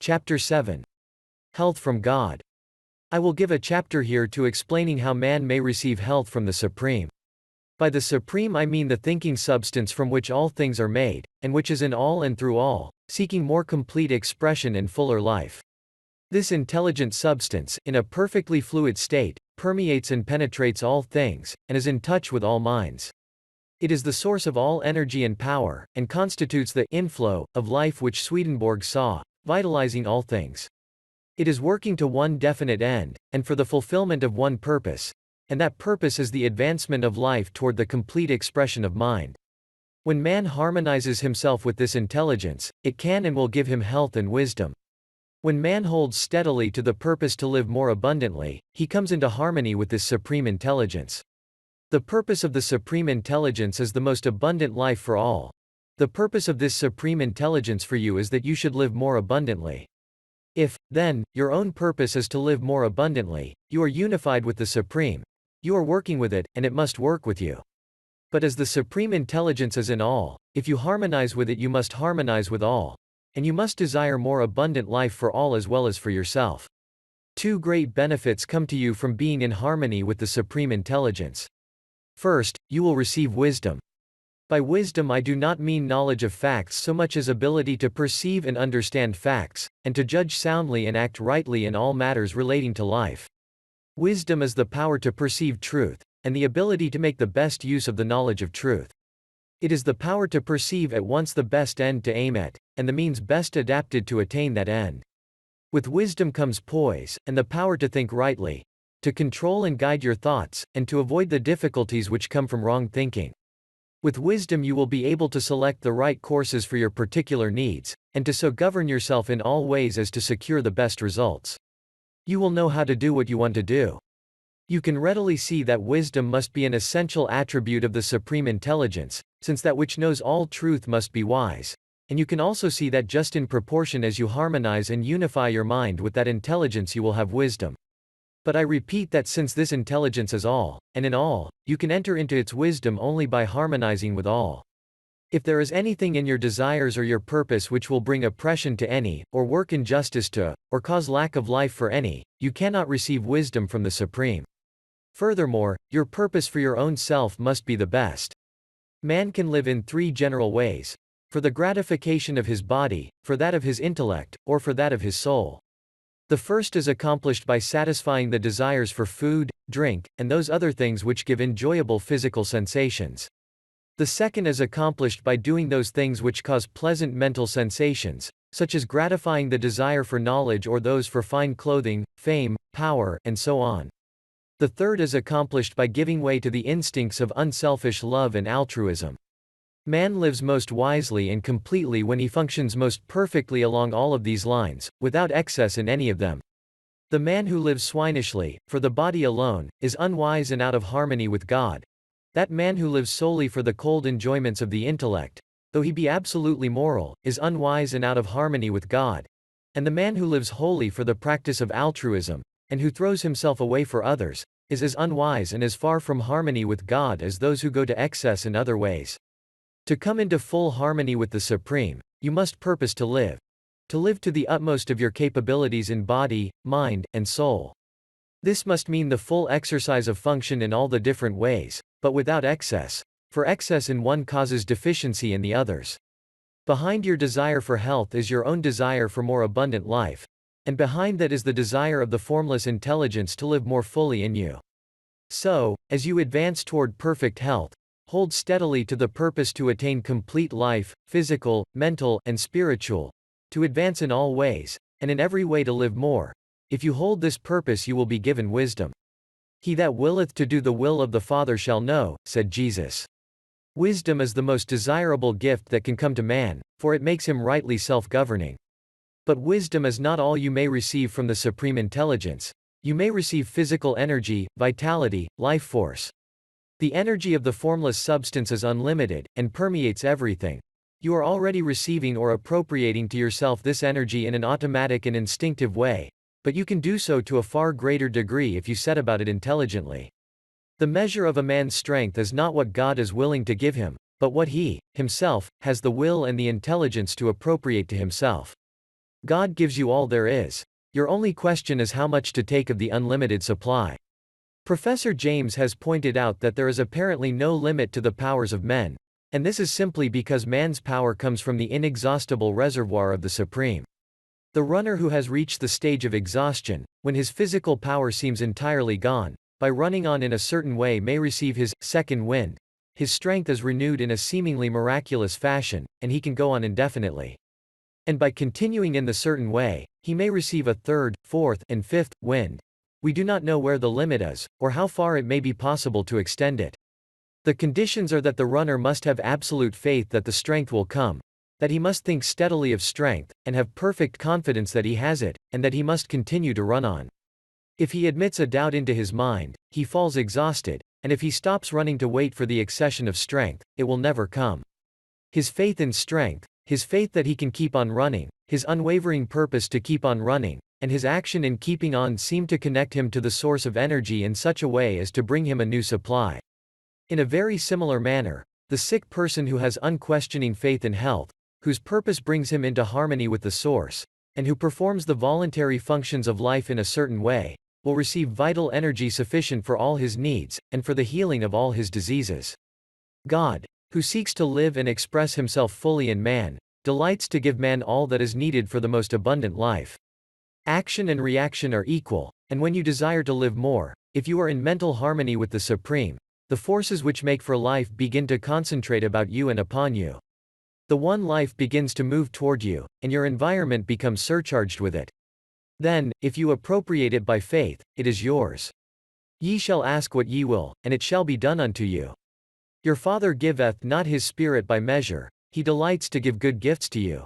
Chapter 7. Health from God. I will give a chapter here to explaining how man may receive health from the Supreme. By the Supreme I mean the thinking substance from which all things are made, and which is in all and through all, seeking more complete expression and fuller life. This intelligent substance, in a perfectly fluid state, permeates and penetrates all things, and is in touch with all minds. It is the source of all energy and power, and constitutes the inflow of life which Swedenborg saw, vitalizing all things. It is working to one definite end, and for the fulfillment of one purpose, and that purpose is the advancement of life toward the complete expression of mind. When man harmonizes himself with this intelligence, it can and will give him health and wisdom. When man holds steadily to the purpose to live more abundantly, he comes into harmony with this supreme intelligence. The purpose of the supreme intelligence is the most abundant life for all. The purpose of this supreme intelligence for you is that you should live more abundantly. If, then, your own purpose is to live more abundantly, you are unified with the Supreme. You are working with it, and it must work with you. But as the Supreme Intelligence is in all, if you harmonize with it, you must harmonize with all. And you must desire more abundant life for all as well as for yourself. Two great benefits come to you from being in harmony with the Supreme Intelligence. First, you will receive wisdom. By wisdom I do not mean knowledge of facts so much as ability to perceive and understand facts, and to judge soundly and act rightly in all matters relating to life. Wisdom is the power to perceive truth, and the ability to make the best use of the knowledge of truth. It is the power to perceive at once the best end to aim at, and the means best adapted to attain that end. With wisdom comes poise, and the power to think rightly, to control and guide your thoughts, and to avoid the difficulties which come from wrong thinking. With wisdom you will be able to select the right courses for your particular needs, and to so govern yourself in all ways as to secure the best results. You will know how to do what you want to do. You can readily see that wisdom must be an essential attribute of the Supreme Intelligence, since that which knows all truth must be wise, and you can also see that just in proportion as you harmonize and unify your mind with that intelligence you will have wisdom. But I repeat that since this intelligence is all, and in all, you can enter into its wisdom only by harmonizing with all. If there is anything in your desires or your purpose which will bring oppression to any, or work injustice to, or cause lack of life for any, you cannot receive wisdom from the Supreme. Furthermore, your purpose for your own self must be the best. Man can live in three general ways: for the gratification of his body, for that of his intellect, or for that of his soul. The first is accomplished by satisfying the desires for food, drink, and those other things which give enjoyable physical sensations. The second is accomplished by doing those things which cause pleasant mental sensations, such as gratifying the desire for knowledge or those for fine clothing, fame, power, and so on. The third is accomplished by giving way to the instincts of unselfish love and altruism. Man lives most wisely and completely when he functions most perfectly along all of these lines, without excess in any of them. The man who lives swinishly, for the body alone, is unwise and out of harmony with God. That man who lives solely for the cold enjoyments of the intellect, though he be absolutely moral, is unwise and out of harmony with God. And the man who lives wholly for the practice of altruism, and who throws himself away for others, is as unwise and as far from harmony with God as those who go to excess in other ways. To come into full harmony with the Supreme, you must purpose to live. To live to the utmost of your capabilities in body, mind, and soul. This must mean the full exercise of function in all the different ways, but without excess, for excess in one causes deficiency in the others. Behind your desire for health is your own desire for more abundant life, and behind that is the desire of the formless intelligence to live more fully in you. So, as you advance toward perfect health, hold steadily to the purpose to attain complete life, physical, mental, and spiritual, to advance in all ways, and in every way to live more. If you hold this purpose you will be given wisdom. He that willeth to do the will of the Father shall know, said Jesus. Wisdom is the most desirable gift that can come to man, for it makes him rightly self-governing. But wisdom is not all you may receive from the Supreme Intelligence. You may receive physical energy, vitality, life force. The energy of the formless substance is unlimited, and permeates everything. You are already receiving or appropriating to yourself this energy in an automatic and instinctive way, but you can do so to a far greater degree if you set about it intelligently. The measure of a man's strength is not what God is willing to give him, but what he, himself, has the will and the intelligence to appropriate to himself. God gives you all there is. Your only question is how much to take of the unlimited supply. Professor James has pointed out that there is apparently no limit to the powers of men, and this is simply because man's power comes from the inexhaustible reservoir of the Supreme. The runner who has reached the stage of exhaustion, when his physical power seems entirely gone, by running on in a certain way may receive his second wind. His strength is renewed in a seemingly miraculous fashion, and he can go on indefinitely. And by continuing in the certain way, he may receive a third, fourth, and fifth wind. We do not know where the limit is, or how far it may be possible to extend it. The conditions are that the runner must have absolute faith that the strength will come, that he must think steadily of strength, and have perfect confidence that he has it, and that he must continue to run on. If he admits a doubt into his mind, he falls exhausted, and if he stops running to wait for the accession of strength, it will never come. His faith in strength, his faith that he can keep on running, his unwavering purpose to keep on running, and his action in keeping on seem to connect him to the source of energy in such a way as to bring him a new supply. In a very similar manner, the sick person who has unquestioning faith in health, whose purpose brings him into harmony with the source, and who performs the voluntary functions of life in a certain way, will receive vital energy sufficient for all his needs, and for the healing of all his diseases. God, who seeks to live and express himself fully in man, delights to give man all that is needed for the most abundant life. Action and reaction are equal, and when you desire to live more, if you are in mental harmony with the Supreme, the forces which make for life begin to concentrate about you and upon you. The one life begins to move toward you, and your environment becomes surcharged with it. Then, if you appropriate it by faith, it is yours. Ye shall ask what ye will, and it shall be done unto you. Your Father giveth not his Spirit by measure, he delights to give good gifts to you.